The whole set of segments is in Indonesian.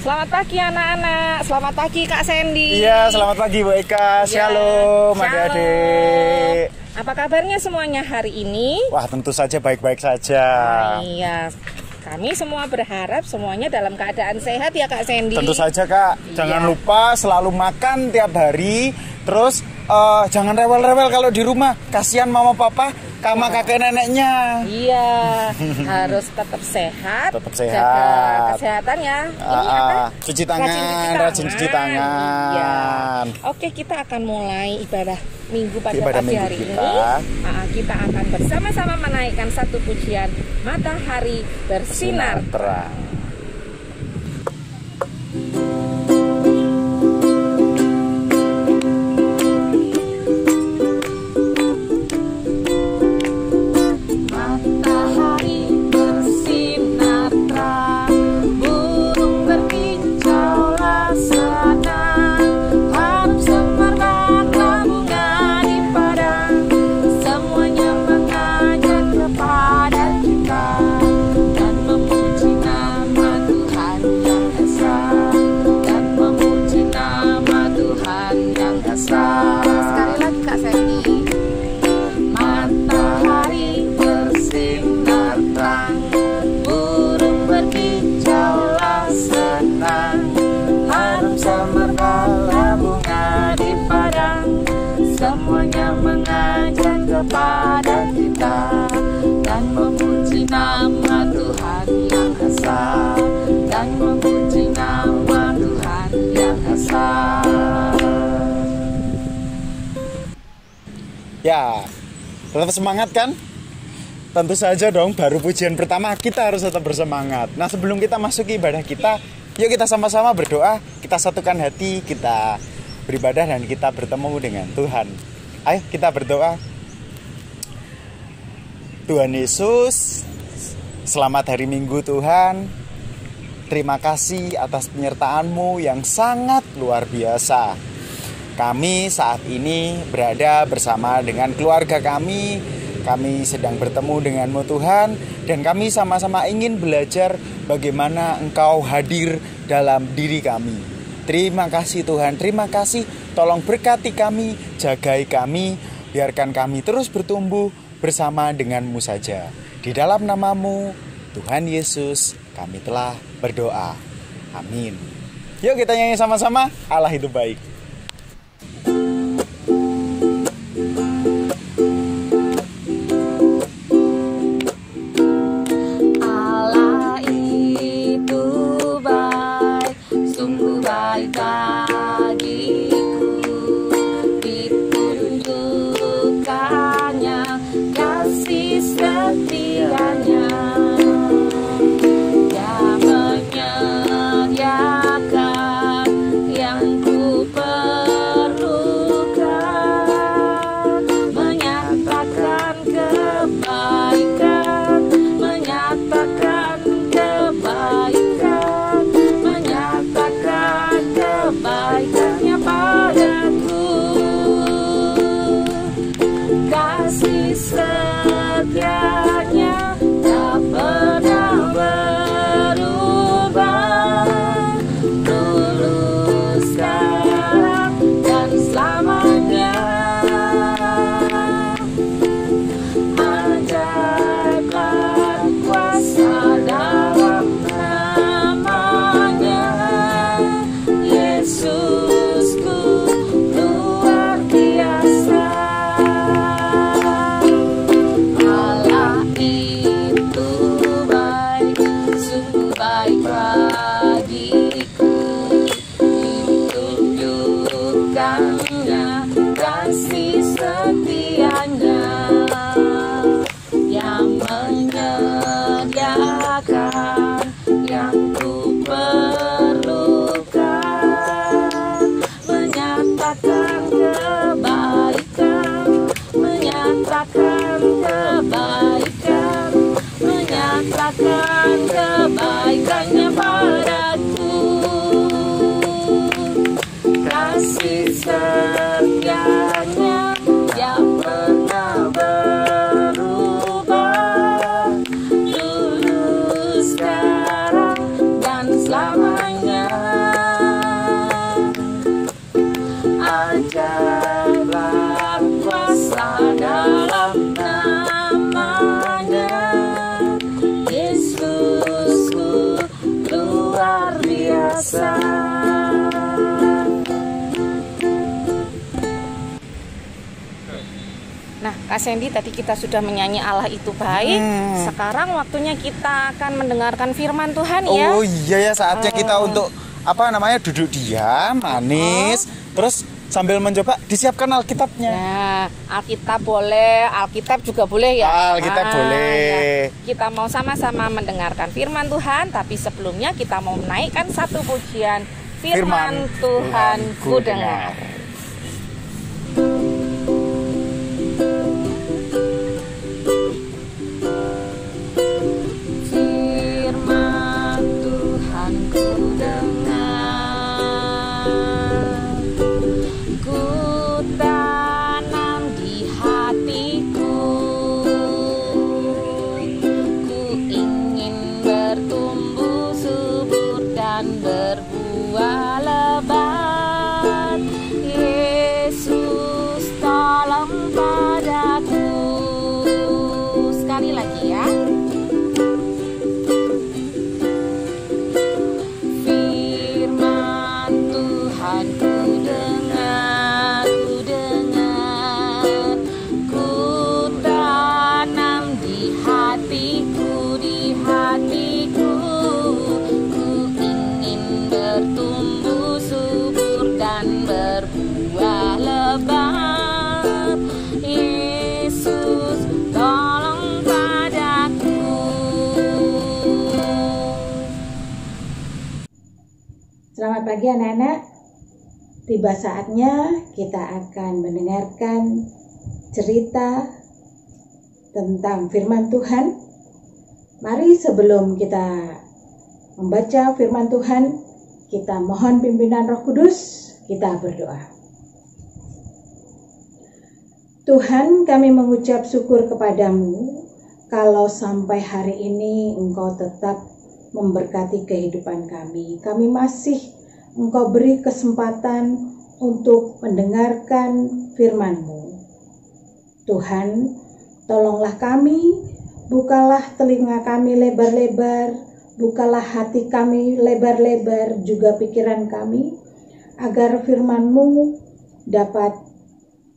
Selamat pagi anak-anak, selamat pagi Kak Sandy. Iya, selamat pagi Bu Eka. Shalom adik-adik. Apa kabarnya semuanya hari ini? Wah, tentu saja baik-baik saja. Iya, kami semua berharap semuanya dalam keadaan sehat ya Kak Sandy. Tentu saja Kak, jangan lupa selalu makan tiap hari. Terus jangan rewel-rewel kalau di rumah. Kasihan mama papa sama kakek neneknya. Iya, harus tetap sehat. Tetap sehat. Jaga kesehatan ya. Ini apa? Cuci tangan, rajin cuci tangan. Iya. Oke, kita akan mulai ibadah minggu pada Ibadah pagi minggu hari kita. ini. Kita akan bersama-sama menaikkan satu pujian Matahari Bersinar terang. Semuanya mengajak kepada kita dan memuji nama Tuhan yang esa, dan memuji nama Tuhan yang esa. Ya, tetap semangat kan? Tentu saja dong, baru pujian pertama kita harus tetap bersemangat. Nah, sebelum kita masuk ke ibadah kita, yuk kita sama-sama berdoa, kita satukan hati, kita beribadah dan kita bertemu dengan Tuhan. Ayo kita berdoa. Tuhan Yesus, selamat hari Minggu Tuhan. Terima kasih atas penyertaan-Mu yang sangat luar biasa. Kami saat ini berada bersama dengan keluarga kami. Kami sedang bertemu dengan-Mu Tuhan, dan kami sama-sama ingin belajar bagaimana Engkau hadir dalam diri kami. Terima kasih Tuhan, terima kasih. Tolong berkati kami, jagai kami, biarkan kami terus bertumbuh bersama dengan-Mu saja. Di dalam nama-Mu, Tuhan Yesus, kami telah berdoa. Amin. Yuk kita nyanyi sama-sama, Allah itu baik. Yang ku Kak Sandy, tadi kita sudah menyanyi Allah itu baik. Sekarang waktunya kita akan mendengarkan firman Tuhan ya. Oh iya ya, saatnya kita untuk duduk diam, manis, terus sambil mencoba disiapkan Alkitabnya. Nah, Alkitab boleh, Alkitab juga boleh ya. Alkitab boleh. Ya. Kita mau sama-sama mendengarkan firman Tuhan, tapi sebelumnya kita mau menaikkan satu pujian. Firman Tuhan ku dengar. Firman Tuhan ku dengar, ku tanam di hatiku, ku ingin bertumbuh subur dan berbuah lebat. Yesus tolong padaku. Sekali lagi ya. Firman Tuhan ku dengar, ku tanam di hatiku, ku ingin bertumbuh subur dan berbuah lebat. Yesus tolong padaku. Selamat pagi anak-anak. Tiba saatnya kita akan mendengarkan cerita tentang firman Tuhan. Mari sebelum kita membaca firman Tuhan, kita mohon pimpinan Roh Kudus, kita berdoa. Tuhan, kami mengucap syukur kepadamu kalau sampai hari ini Engkau tetap memberkati kehidupan kami. Kami masih Engkau beri kesempatan untuk mendengarkan firman-Mu. Tuhan, tolonglah kami, bukalah telinga kami lebar-lebar, bukalah hati kami lebar-lebar, juga pikiran kami, agar firman-Mu dapat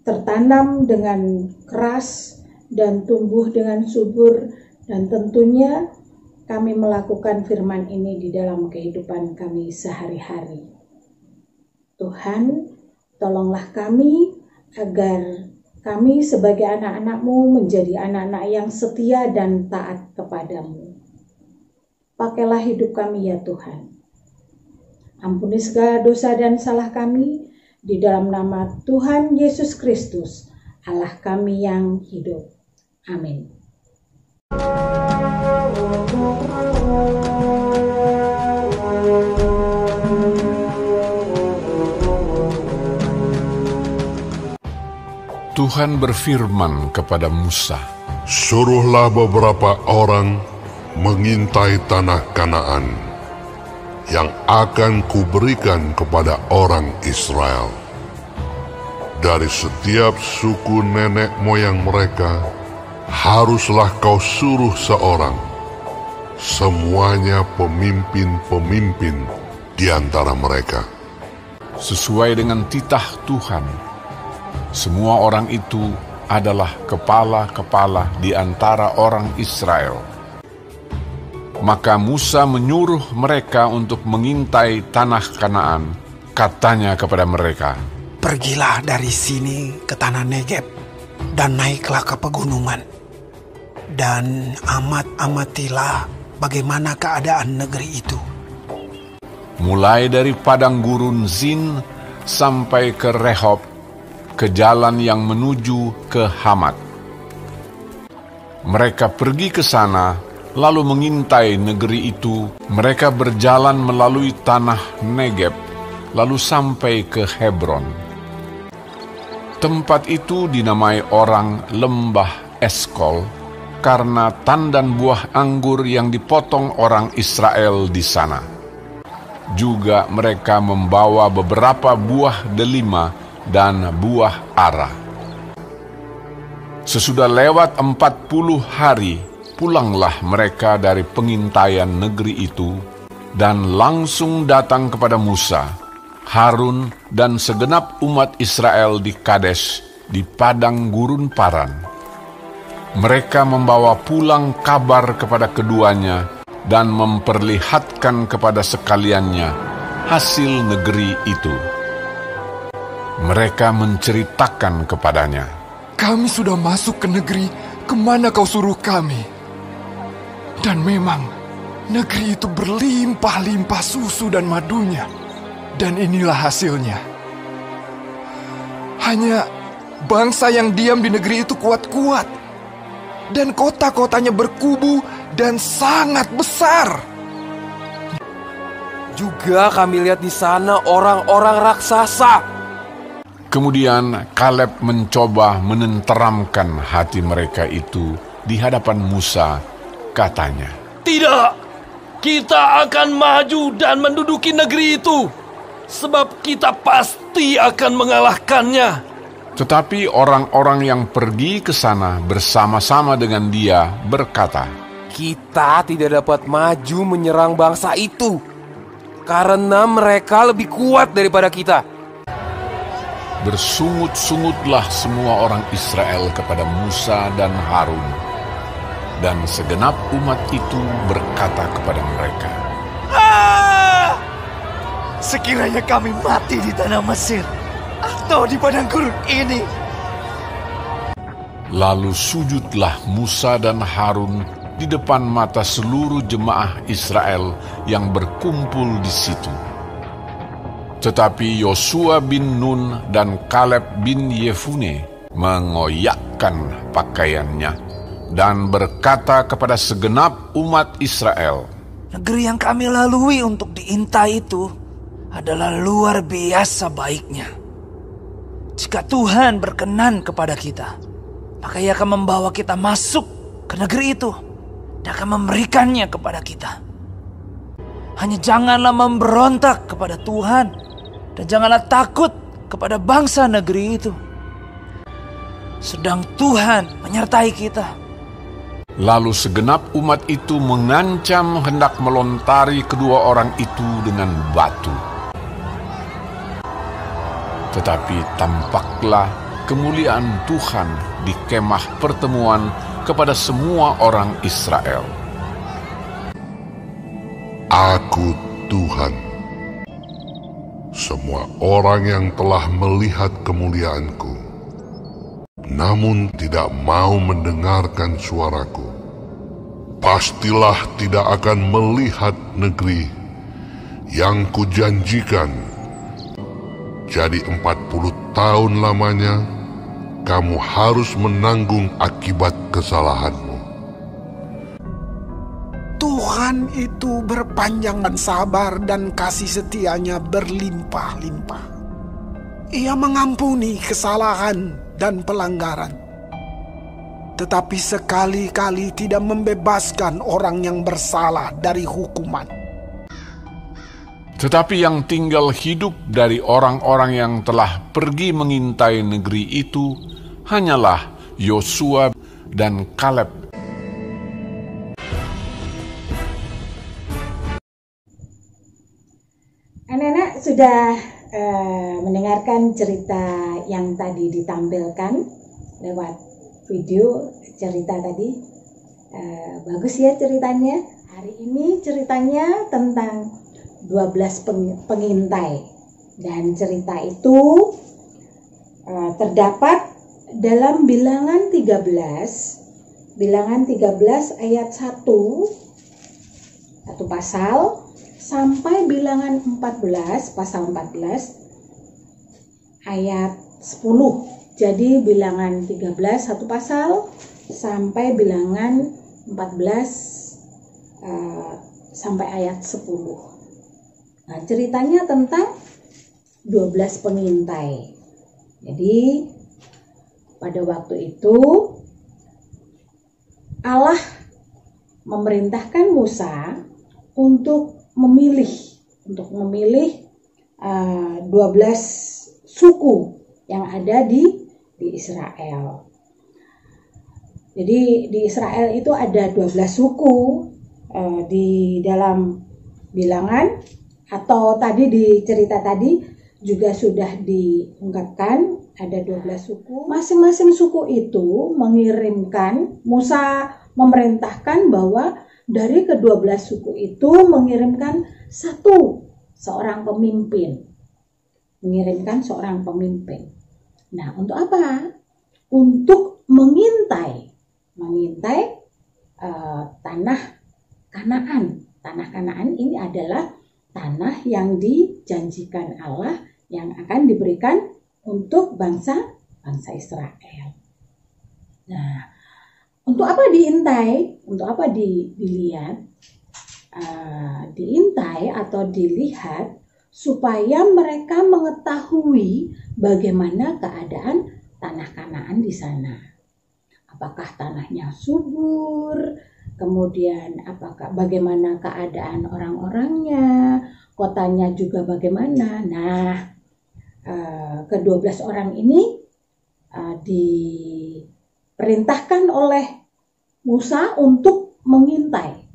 tertanam dengan keras dan tumbuh dengan subur, dan tentunya kami melakukan firman ini di dalam kehidupan kami sehari-hari. Tuhan, tolonglah kami agar kami sebagai anak-anak-Mu menjadi anak-anak yang setia dan taat kepadamu. Pakailah hidup kami ya Tuhan. Ampuni segala dosa dan salah kami, di dalam nama Tuhan Yesus Kristus, Allah kami yang hidup. Amin. Tuhan berfirman kepada Musa, "Suruhlah beberapa orang mengintai tanah Kanaan yang akan kuberikan kepada orang Israel. Dari setiap suku nenek moyang mereka, haruslah kau suruh seorang, semuanya pemimpin-pemimpin di antara mereka." Sesuai dengan titah Tuhan, semua orang itu adalah kepala-kepala di antara orang Israel. Maka Musa menyuruh mereka untuk mengintai tanah Kanaan. Katanya kepada mereka, "Pergilah dari sini ke tanah Negeb dan naiklah ke pegunungan, dan amatilah bagaimana keadaan negeri itu. mulai dari padang gurun Zin sampai ke Rehob, ke jalan yang menuju ke Hamat. Mereka pergi ke sana, lalu mengintai negeri itu. Mereka berjalan melalui tanah Negeb, lalu sampai ke Hebron. Tempat itu dinamai orang Lembah Eskol, karena tandan buah anggur yang dipotong orang Israel di sana. Juga mereka membawa beberapa buah delima dan buah ara. Sesudah lewat 40 hari, pulanglah mereka dari pengintaian negeri itu, dan langsung datang kepada Musa, Harun, dan segenap umat Israel di Kades, di padang gurun Paran. Mereka membawa pulang kabar kepada keduanya dan memperlihatkan kepada sekaliannya hasil negeri itu. Mereka menceritakan kepadanya, "Kami sudah masuk ke negeri kemana kau suruh kami. Dan memang negeri itu berlimpah-limpah susu dan madunya. Dan inilah hasilnya. Hanya bangsa yang diam di negeri itu kuat-kuat. Dan kota-kotanya berkubu dan sangat besar. Juga kami lihat di sana orang-orang raksasa." Kemudian Kaleb mencoba menenteramkan hati mereka itu di hadapan Musa. Katanya, "Tidak, kita akan maju dan menduduki negeri itu, sebab kita pasti akan mengalahkannya." Tetapi orang-orang yang pergi ke sana bersama-sama dengan dia berkata, "Kita tidak dapat maju menyerang bangsa itu, karena mereka lebih kuat daripada kita." Bersungut-sungutlah semua orang Israel kepada Musa dan Harun. Dan segenap umat itu berkata kepada mereka, "Sekiranya kami mati di tanah Mesir atau di padang gurun ini." Lalu sujudlah Musa dan Harun di depan mata seluruh jemaah Israel yang berkumpul di situ. Tetapi Yosua bin Nun dan Kaleb bin Yefune mengoyakkan pakaiannya dan berkata kepada segenap umat Israel, "Negeri yang kami lalui untuk diintai itu adalah luar biasa baiknya. Jika Tuhan berkenan kepada kita, maka Ia akan membawa kita masuk ke negeri itu dan akan memberikannya kepada kita. Hanya janganlah memberontak kepada Tuhan dan janganlah takut kepada bangsa negeri itu. Sedang Tuhan menyertai kita." Lalu segenap umat itu mengancam hendak melontari kedua orang itu dengan batu. Tetapi tampaklah kemuliaan Tuhan di kemah pertemuan kepada semua orang Israel. Aku Tuhan. Semua orang yang telah melihat kemuliaanku, namun tidak mau mendengarkan suaraku, pastilah tidak akan melihat negeri yang kujanjikan. Jadi 40 tahun lamanya kamu harus menanggung akibat kesalahanmu. Tuhan itu berpanjangan sabar dan kasih setianya berlimpah-limpah. Ia mengampuni kesalahan dan pelanggaran, tetapi sekali-kali tidak membebaskan orang yang bersalah dari hukuman. Tetapi yang tinggal hidup dari orang-orang yang telah pergi mengintai negeri itu hanyalah Yosua dan Kaleb. Anak-anak sudah mendengarkan cerita yang tadi ditampilkan lewat video cerita tadi. Bagus ya ceritanya. Hari ini ceritanya tentang 12 pengintai, dan cerita itu terdapat dalam Bilangan 13 ayat 1 pasal sampai Bilangan 14 pasal 14 ayat 10. Jadi Bilangan 13 1 pasal sampai Bilangan 14 sampai ayat 10. Nah, ceritanya tentang 12 pengintai. Jadi pada waktu itu Allah memerintahkan Musa untuk memilih 12 suku yang ada di Israel. Jadi di Israel itu ada 12 suku di dalam Bilangan, atau tadi di cerita tadi juga sudah diungkapkan ada 12 suku. Masing-masing suku itu mengirimkan, Musa memerintahkan bahwa dari ke-12 suku itu mengirimkan seorang pemimpin. Mengirimkan seorang pemimpin. Nah, untuk apa? Untuk mengintai tanah Kanaan. Tanah Kanaan ini adalah tanah yang dijanjikan Allah yang akan diberikan untuk bangsa Israel. Nah, untuk apa diintai? Untuk apa dilihat? Diintai atau dilihat supaya mereka mengetahui bagaimana keadaan tanah Kanaan di sana. Apakah tanahnya subur? Kemudian bagaimana keadaan orang-orangnya, kotanya juga bagaimana. Nah, ke-12 orang ini diperintahkan oleh Musa untuk mengintai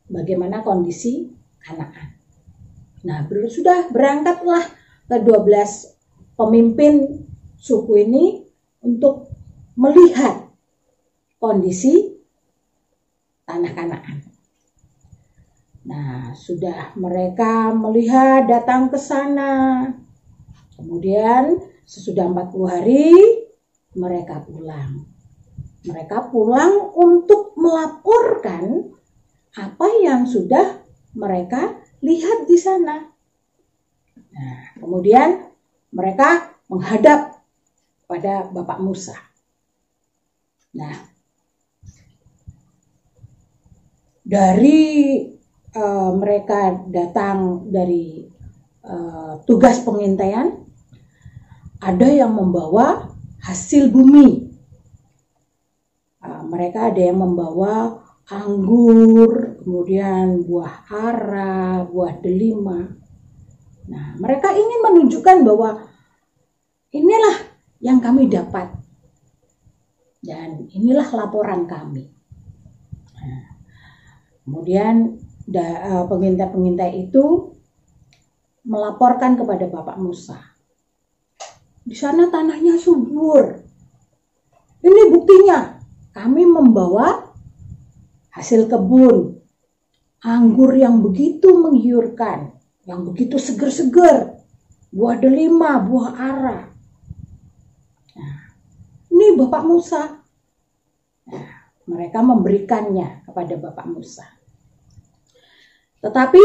bagaimana kondisi Kanaan. Nah, sudah berangkatlah ke-12 pemimpin suku ini untuk melihat kondisi tanah Kanaan. Nah, sudah mereka melihat, datang ke sana. Kemudian sesudah 40 hari mereka pulang. Mereka pulang untuk melaporkan apa yang sudah mereka lihat di sana. Nah, kemudian mereka menghadap pada Bapak Musa. Nah, dari mereka datang dari tugas pengintaian, ada yang membawa hasil bumi. Mereka ada yang membawa anggur, kemudian buah ara, buah delima. Nah, mereka ingin menunjukkan bahwa inilah yang kami dapat dan inilah laporan kami. Nah, kemudian pengintai-pengintai itu melaporkan kepada Bapak Musa. Di sana tanahnya subur. Ini buktinya. Kami membawa hasil kebun, anggur yang begitu menggiurkan, yang begitu seger-seger, buah delima, buah ara. Nah, ini Bapak Musa. Nah, mereka memberikannya kepada Bapak Musa. Tetapi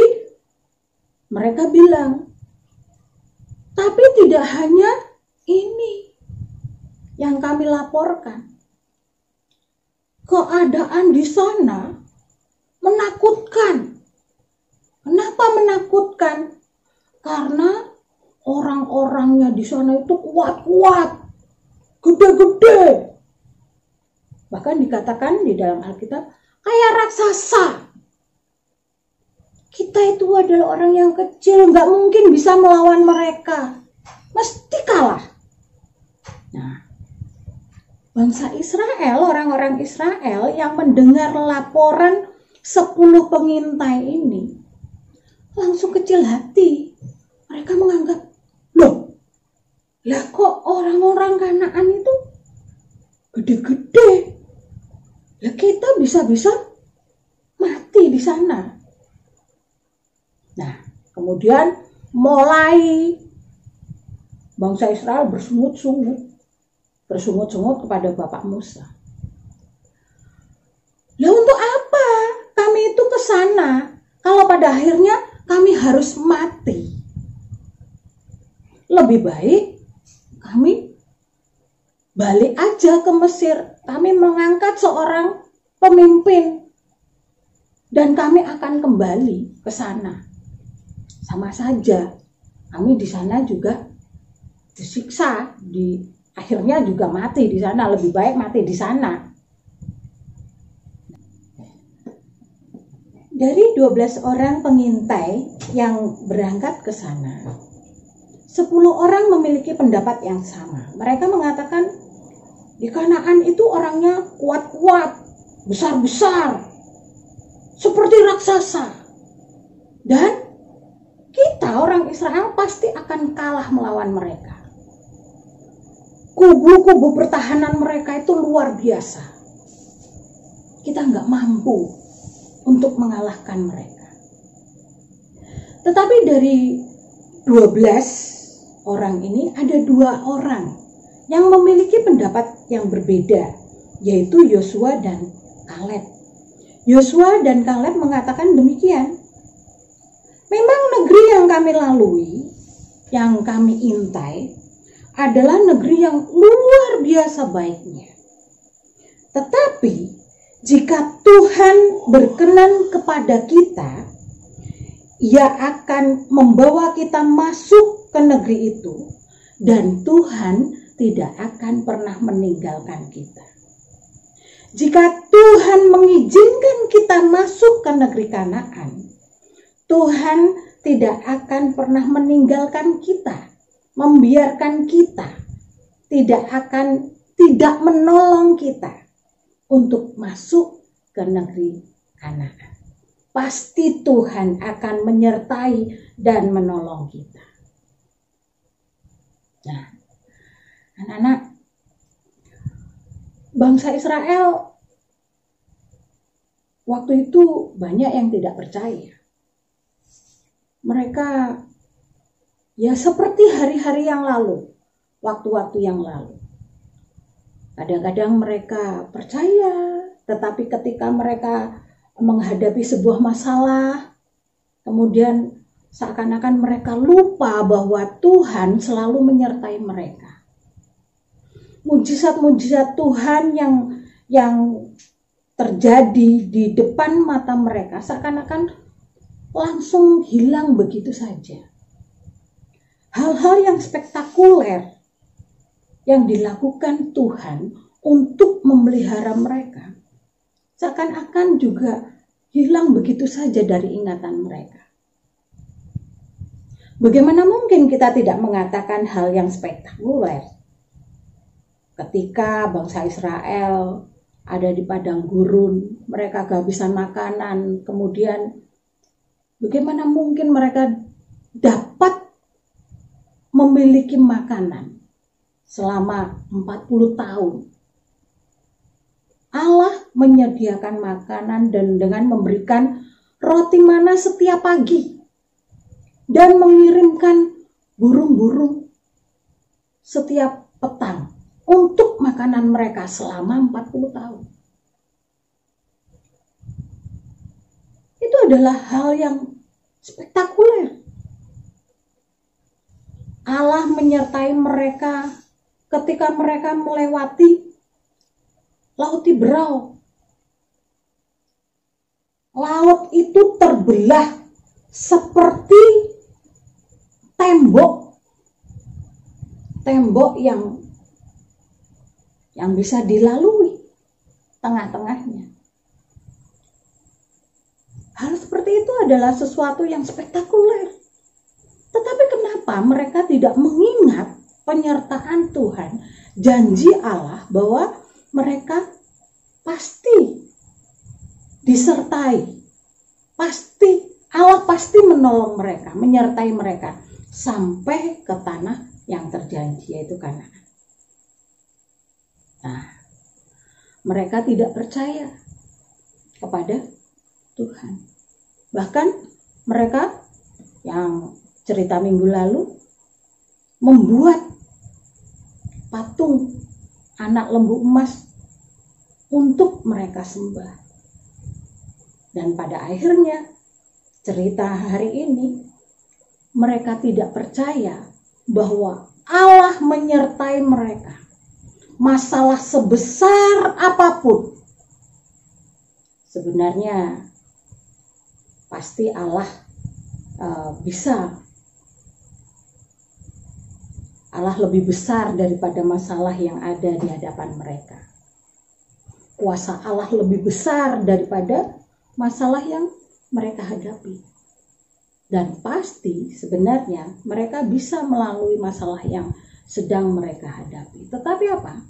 mereka bilang, tapi tidak hanya ini yang kami laporkan. Keadaan di sana menakutkan. Kenapa menakutkan? Karena orang-orangnya di sana itu kuat-kuat, gede-gede. Bahkan dikatakan di dalam Alkitab, kayak raksasa. Kita itu adalah orang yang kecil, nggak mungkin bisa melawan mereka. Mesti kalah. Nah, bangsa Israel, orang-orang Israel yang mendengar laporan 10 pengintai ini langsung kecil hati. Mereka menganggap, loh, lah kok orang-orang Kanaan itu gede-gede? Lah kita bisa-bisa mati di sana. Nah, kemudian mulai bangsa Israel bersungut-sungut kepada Bapak Musa. Lah untuk apa kami itu ke sana kalau pada akhirnya kami harus mati? Lebih baik kami balik aja ke Mesir. Kami mengangkat seorang pemimpin dan kami akan kembali ke sana. Sama saja, kami di sana juga disiksa, akhirnya juga mati di sana. Lebih baik mati di sana. Dari 12 orang pengintai yang berangkat ke sana, 10 orang memiliki pendapat yang sama. Mereka mengatakan di Kanaan itu orangnya kuat-kuat, besar-besar, seperti raksasa. Dan kita orang Israel pasti akan kalah melawan mereka. kubu-kubu pertahanan mereka itu luar biasa. Kita nggak mampu untuk mengalahkan mereka. Tetapi dari 12 orang ini ada 2 orang yang memiliki pendapat yang berbeda, yaitu Yosua dan Kaleb. Yosua dan Kaleb mengatakan demikian. Memang negeri yang kami lalui, yang kami intai, adalah negeri yang luar biasa baiknya. Tetapi jika Tuhan berkenan kepada kita, Ia akan membawa kita masuk ke negeri itu, dan Tuhan tidak akan pernah meninggalkan kita. Jika Tuhan mengizinkan kita masuk ke negeri Kanaan, Tuhan tidak akan pernah meninggalkan kita, membiarkan kita, tidak menolong kita untuk masuk ke negeri Kanaan. Pasti Tuhan akan menyertai dan menolong kita. Nah, anak-anak, bangsa Israel waktu itu banyak yang tidak percaya. Mereka ya seperti hari-hari yang lalu, waktu-waktu yang lalu. Kadang-kadang mereka percaya, tetapi ketika mereka menghadapi sebuah masalah, kemudian seakan-akan mereka lupa bahwa Tuhan selalu menyertai mereka. Mujizat-mujizat Tuhan yang terjadi di depan mata mereka seakan-akan langsung hilang begitu saja. Hal-hal yang spektakuler yang dilakukan Tuhan untuk memelihara mereka seakan-akan juga hilang begitu saja dari ingatan mereka. Bagaimana mungkin kita tidak mengatakan hal yang spektakuler ketika bangsa Israel ada di padang gurun, mereka kehabisan makanan, kemudian bagaimana mungkin mereka dapat memiliki makanan selama 40 tahun. Allah menyediakan makanan dan dengan memberikan roti mana setiap pagi dan mengirimkan burung-burung setiap petang untuk makanan mereka selama 40 tahun. Itu adalah hal yang spektakuler. Allah menyertai mereka ketika mereka melewati Laut Tiberau. Laut itu terbelah seperti tembok yang bisa dilalui tengah-tengahnya. Hal seperti itu adalah sesuatu yang spektakuler. Tetapi kenapa mereka tidak mengingat penyertaan Tuhan, janji Allah bahwa mereka pasti disertai, Allah pasti menolong mereka, menyertai mereka sampai ke tanah yang terjanji, yaitu Kanaan. Nah, mereka tidak percaya kepada Tuhan. Bahkan mereka yang cerita minggu lalu membuat patung anak lembu emas untuk mereka sembah. Dan pada akhirnya cerita hari ini mereka tidak percaya bahwa Allah menyertai mereka. Masalah sebesar apapun, sebenarnya pasti Allah Allah lebih besar daripada masalah yang ada di hadapan mereka. Kuasa Allah lebih besar daripada masalah yang mereka hadapi. Dan pasti sebenarnya mereka bisa melalui masalah yang sedang mereka hadapi. Tetapi apa?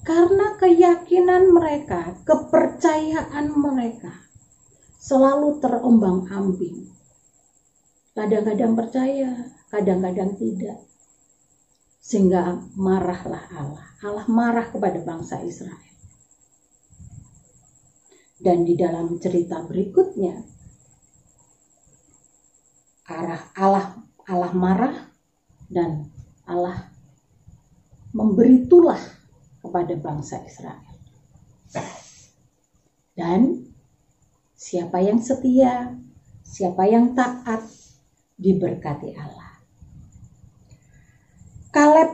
Karena keyakinan mereka, kepercayaan mereka selalu terombang-ambing. Kadang-kadang percaya, kadang-kadang tidak. sehingga marahlah Allah. Allah marah kepada bangsa Israel. Dan di dalam cerita berikutnya, Allah marah dan Allah memberi tulah kepada bangsa Israel. Dan siapa yang setia, siapa yang taat, diberkati Allah. Kaleb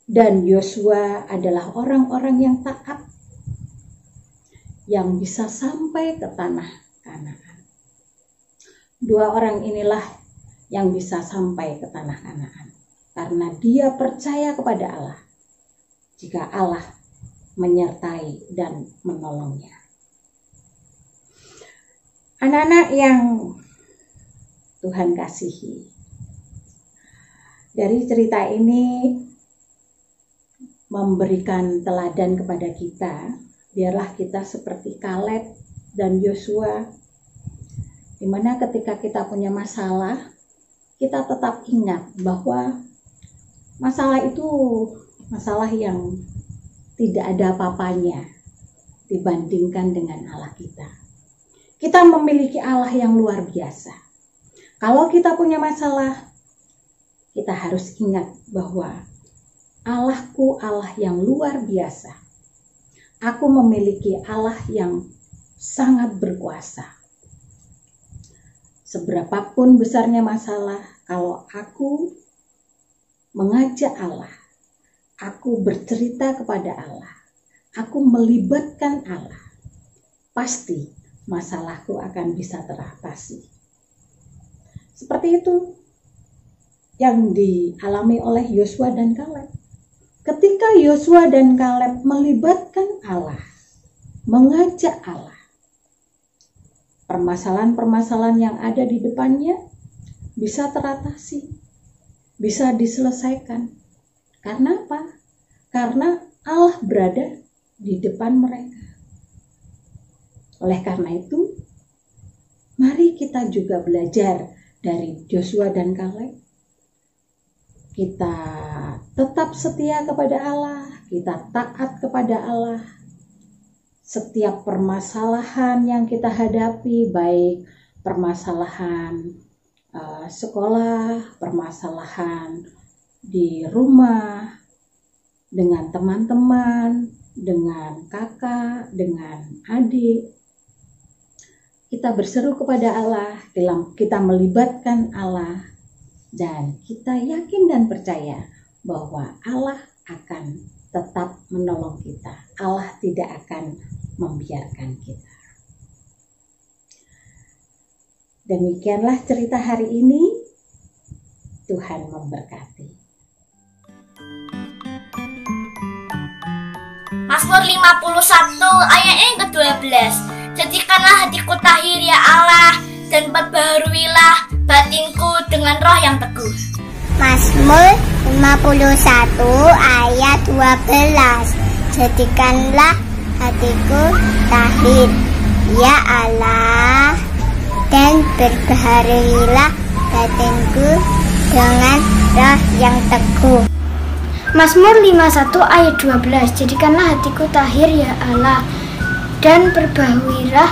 dan Yosua adalah orang-orang yang taat, yang bisa sampai ke tanah Kanaan. Dua orang inilah yang bisa sampai ke tanah Kanaan karena dia percaya kepada Allah jika Allah menyertai dan menolongnya. Anak-anak yang Tuhan kasihi, dari cerita ini memberikan teladan kepada kita. Biarlah kita seperti Kaleb dan Yosua, di mana ketika kita punya masalah, kita tetap ingat bahwa masalah itu masalah yang tidak ada apa-apanya dibandingkan dengan Allah kita. Kita memiliki Allah yang luar biasa. Kalau kita punya masalah, kita harus ingat bahwa Allahku Allah yang luar biasa. Aku memiliki Allah yang sangat berkuasa. Seberapapun besarnya masalah, kalau aku mengajak Allah, aku bercerita kepada Allah, aku melibatkan Allah, pasti masalahku akan bisa teratasi. Seperti itu yang dialami oleh Yosua dan Kaleb. Ketika Yosua dan Kaleb melibatkan Allah, mengajak Allah, permasalahan-permasalahan yang ada di depannya bisa teratasi, bisa diselesaikan. Karena apa? Karena Allah berada di depan mereka. Oleh karena itu, mari kita juga belajar dari Yosua dan Kaleb. Kita tetap setia kepada Allah, kita taat kepada Allah. Setiap permasalahan yang kita hadapi, baik permasalahan sekolah, permasalahan di rumah, dengan teman-teman, dengan kakak, dengan adik, kita berseru kepada Allah, kita melibatkan Allah, dan kita yakin dan percaya bahwa Allah akan tetap menolong kita. Allah tidak akan membiarkan kita. Demikianlah cerita hari ini. Tuhan memberkati. Mazmur 51 ayat yang ke-12. Jadikanlah hatiku tahir ya Allah, dan perbaharuilah batinku dengan roh yang teguh. Mazmur 51 ayat 12. Jadikanlah hatiku tahir ya Allah, dan perbaharuilah batinku dengan roh yang teguh. Mazmur 51 ayat 12. Jadikanlah hatiku tahir ya Allah, dan perbaharuilah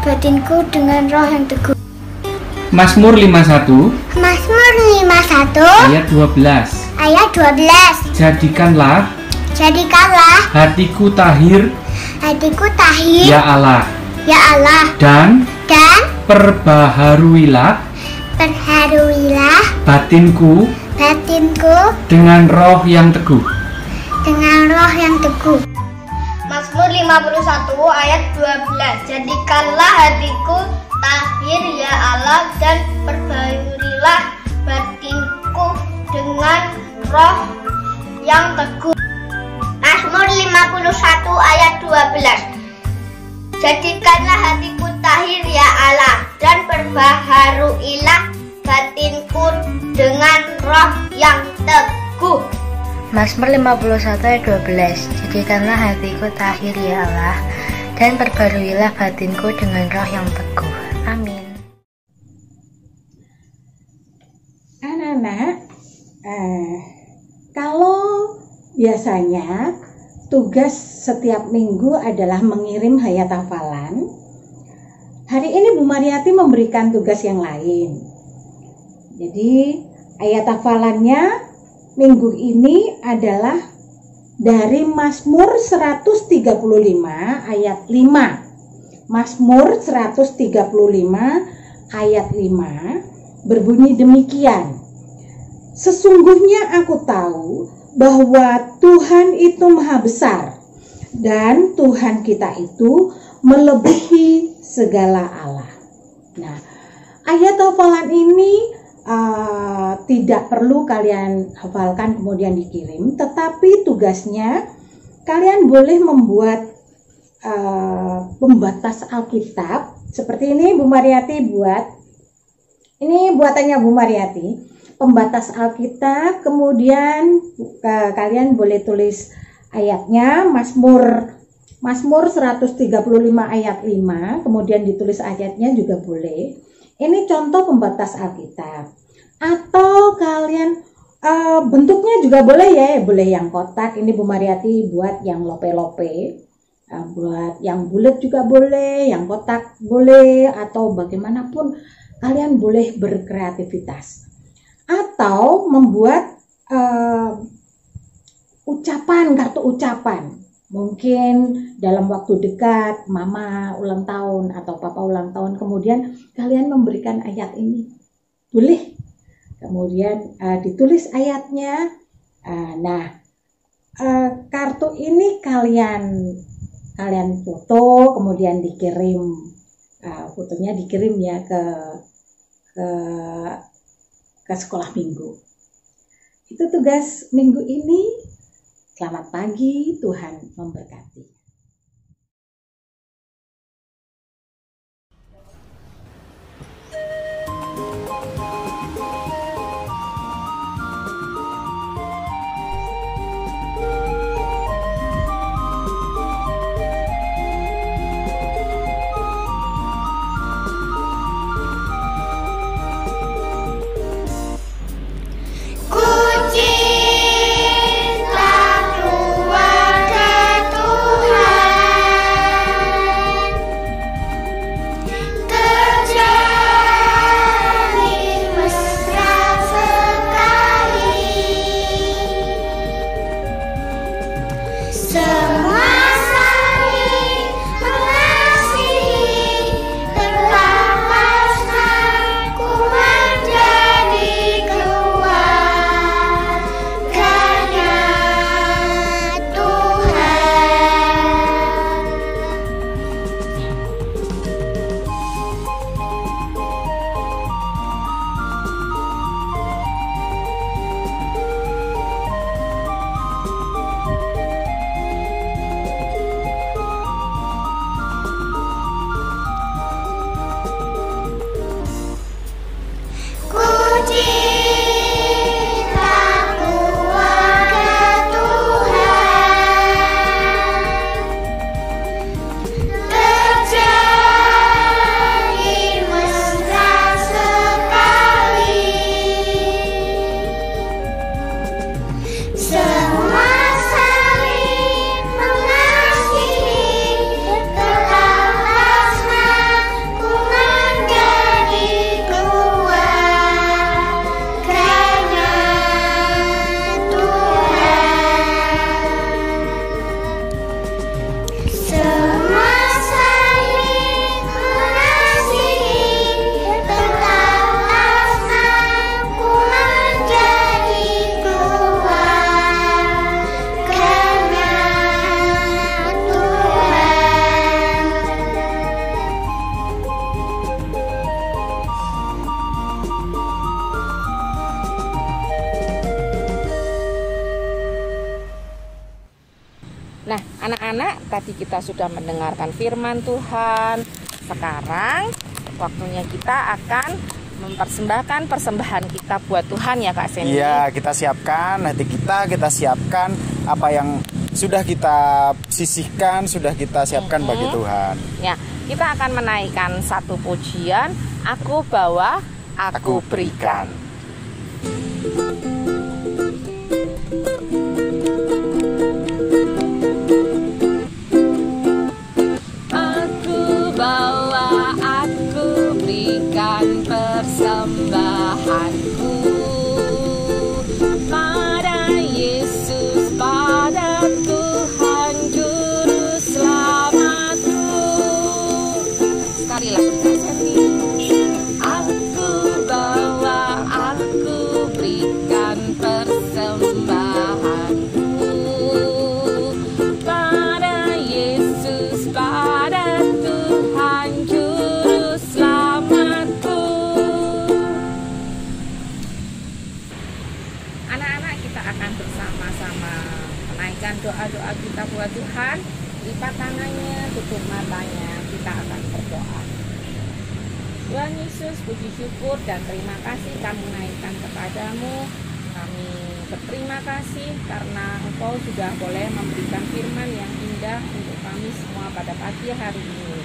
batinku dengan roh yang teguh. Mazmur 51 ayat 12. Jadikanlah hatiku tahir ya Allah, dan perbaharuilah batinku dengan roh yang teguh. Mazmur 51 ayat 12. Jadikanlah hatiku tahir ya Allah, dan perbaharuilah batinku dengan roh yang teguh. Mazmur 51 ayat 12. Jadikanlah hatiku tahir ya Allah, dan perbaharuilah batinku dengan roh yang teguh. Mazmur 51 ayat 12. Jadikanlah hatiku tahir ya Allah, dan perbaharuilah batinku dengan roh yang teguh. Amin. Anak-anak, biasanya tugas setiap minggu adalah mengirim hayat hafalan. Hari ini Bu Mariati memberikan tugas yang lain. Jadi ayat hafalannya minggu ini adalah dari Mazmur 135 ayat 5. Mazmur 135 ayat 5 berbunyi demikian. Sesungguhnya aku tahu bahwa Tuhan itu maha besar dan Tuhan kita itu melebihi segala Allah. Nah, ayat hafalan ini tidak perlu kalian hafalkan kemudian dikirim, tetapi tugasnya kalian boleh membuat pembatas Alkitab seperti ini. Bu Mariati buat, ini buatannya Bu Mariati, pembatas Alkitab, kemudian kalian boleh tulis ayatnya Mazmur 135 ayat 5, kemudian ditulis ayatnya juga boleh. Ini contoh pembatas Alkitab. Atau kalian bentuknya juga boleh ya, boleh yang kotak. Ini Bu Mariati buat yang lope-lope, buat yang bulat juga boleh, yang kotak boleh, atau bagaimanapun kalian boleh berkreativitas. Atau membuat ucapan, kartu ucapan. Mungkin dalam waktu dekat mama ulang tahun atau papa ulang tahun, kemudian kalian memberikan ayat ini. Boleh. Kemudian ditulis ayatnya. Kartu ini kalian foto, kemudian dikirim. Fotonya dikirim ya ke sekolah minggu. Itu tugas minggu ini. Selamat pagi, Tuhan memberkati. Nah, anak-anak, tadi kita sudah mendengarkan firman Tuhan. Sekarang waktunya kita akan mempersembahkan persembahan kita buat Tuhan ya Kak Sandy. Iya, kita siapkan hati kita siapkan apa yang sudah kita sisihkan, sudah kita siapkan bagi Tuhan. Ya, kita akan menaikkan satu pujian, Aku Bawa, Aku Berikan. tutup matanya, kita akan berdoa. Tuhan Yesus, puji syukur dan terima kasih kami naikkan kepadamu. Kami berterima kasih karena Engkau sudah boleh memberikan firman yang indah untuk kami semua pada pagi hari ini.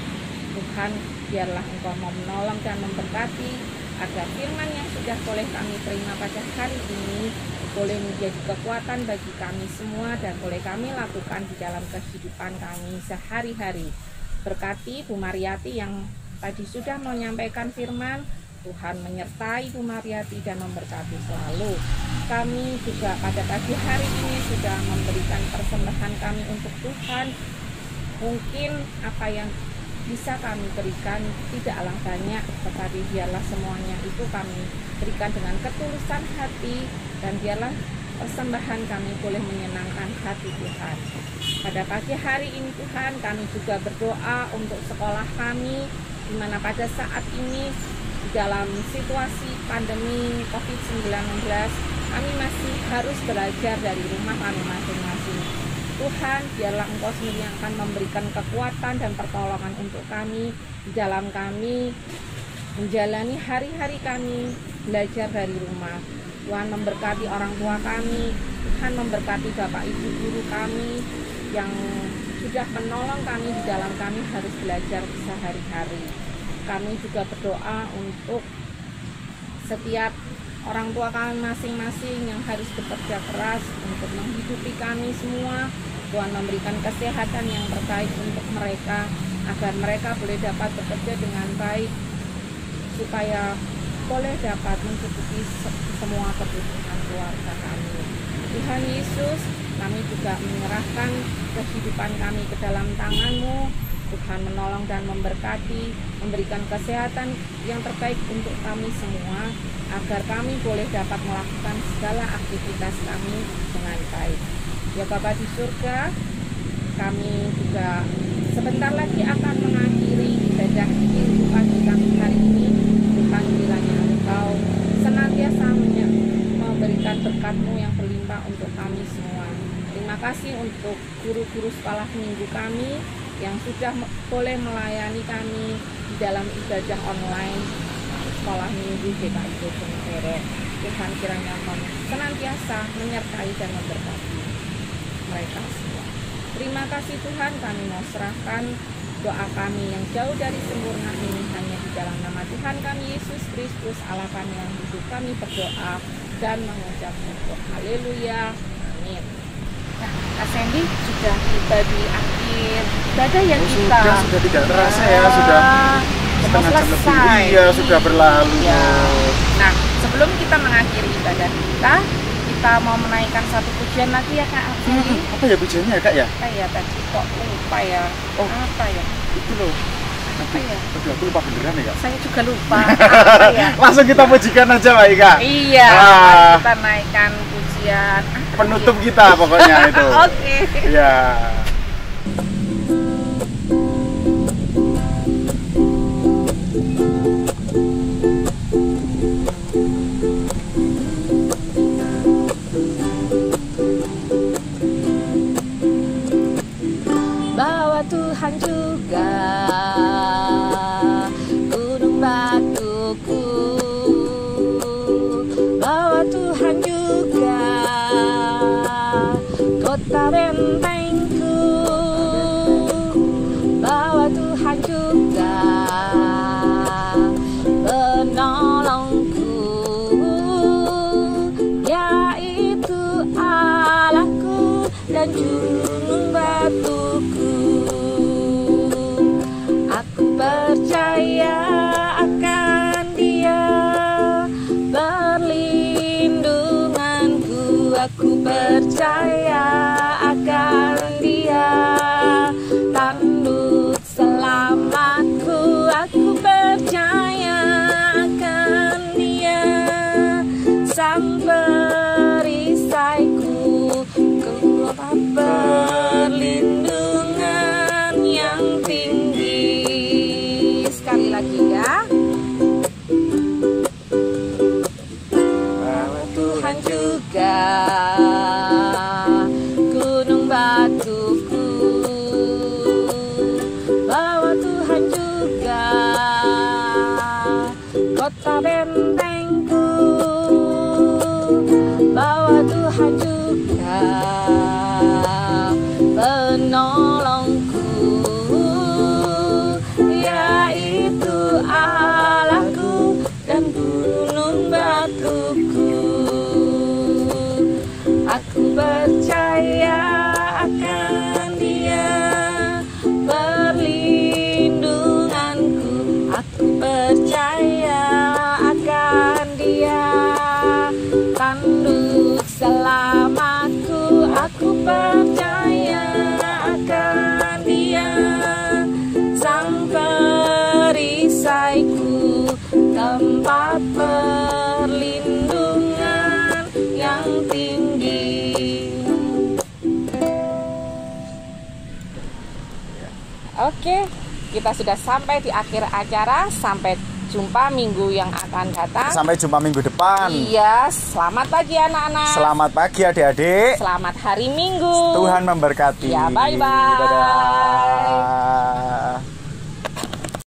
Tuhan, biarlah Engkau mau menolong dan memberkati agar firman yang sudah boleh kami terima pada hari ini boleh menjadi kekuatan bagi kami semua dan boleh kami lakukan di dalam kehidupan kami sehari-hari. Berkati Bu Mariati yang tadi sudah menyampaikan firman, Tuhan menyertai Bu Mariati dan memberkati selalu. Kami juga pada pagi hari ini sudah memberikan persembahan kami untuk Tuhan. Mungkin apa yang bisa kami berikan tidaklah banyak, tetapi biarlah semuanya itu kami berikan dengan ketulusan hati, dan biarlah persembahan kami boleh menyenangkan hati Tuhan. Pada pagi hari ini Tuhan, kami juga berdoa untuk sekolah kami, di mana pada saat ini di dalam situasi pandemi COVID-19 kami masih harus belajar dari rumah kami masing-masing. Tuhan, biarlah Engkau sendiri yang akan memberikan kekuatan dan pertolongan untuk kami di dalam kami menjalani hari-hari kami belajar dari rumah. Tuhan memberkati orang tua kami, Tuhan memberkati Bapak Ibu guru kami yang sudah menolong kami di dalam kami harus belajar sehari-hari. Kami juga berdoa untuk setiap orang tua kami masing-masing yang harus bekerja keras untuk menghidupi kami semua. Tuhan memberikan kesehatan yang terbaik untuk mereka, agar mereka boleh dapat bekerja dengan baik, supaya boleh dapat mencukupi semua kebutuhan keluarga kami. Tuhan Yesus, kami juga menyerahkan kehidupan kami ke dalam tangan-Mu. Tuhan menolong dan memberkati, memberikan kesehatan yang terbaik untuk kami semua, agar kami boleh dapat melakukan segala aktivitas kami dengan baik. Ya Bapa di surga, kami juga sebentar lagi akan mengakhiri ibadah Injil pagi kami hari ini. Tuhan, kiranya Engkau senantiasa memberikan berkat-Mu yang berlimpah untuk kami semua. Terima kasih untuk guru-guru sekolah minggu kami yang sudah boleh melayani kami di dalam ibadah online sekolah minggu GKI Bojonegoro. Tuhan, kiranya Engkau senantiasa menyertai dan memberkati mereka semua. Terima kasih Tuhan, kami mau serahkan doa kami yang jauh dari sempurna ini hanya di dalam nama Tuhan kami Yesus Kristus Allah kami yang hidup. Kami berdoa dan mengucap syukur. Haleluya. Amin. Nah, Kak Sandy sudah tiba di akhir ibadah yang kita. Sudah tidak terasa ya, sudah setengah jam lebih. Iya, sudah berlalu. Ya. Nah, sebelum kita mengakhiri ibadah kita mau menaikkan satu pujian lagi ya Kak Sandy. Apa ya pujiannya ya Kak ya? Kayak tadi kok lupa ya. Oh, apa ya? Itu loh. Apa ya? Aduh, aku lupa beneran ya Kak. Saya juga lupa. Apa ya? Langsung kita pujikan aja Mbak Ika. Iya. Kita naikkan pujian. Penutup kita pokoknya itu. Oke. Iya. Bahwa Tuhan juga gunung batuku, bahwa Tuhan juga kota bentengku, bahwa Tuhan juga penolongku, yaitu Allahku dan gunung batuku. Oke, kita sudah sampai di akhir acara. Sampai jumpa minggu yang akan datang. Sampai jumpa minggu depan. Iya, selamat pagi anak-anak. Selamat pagi adik-adik. Selamat hari Minggu. Tuhan memberkati. Ya, bye-bye. Dadah.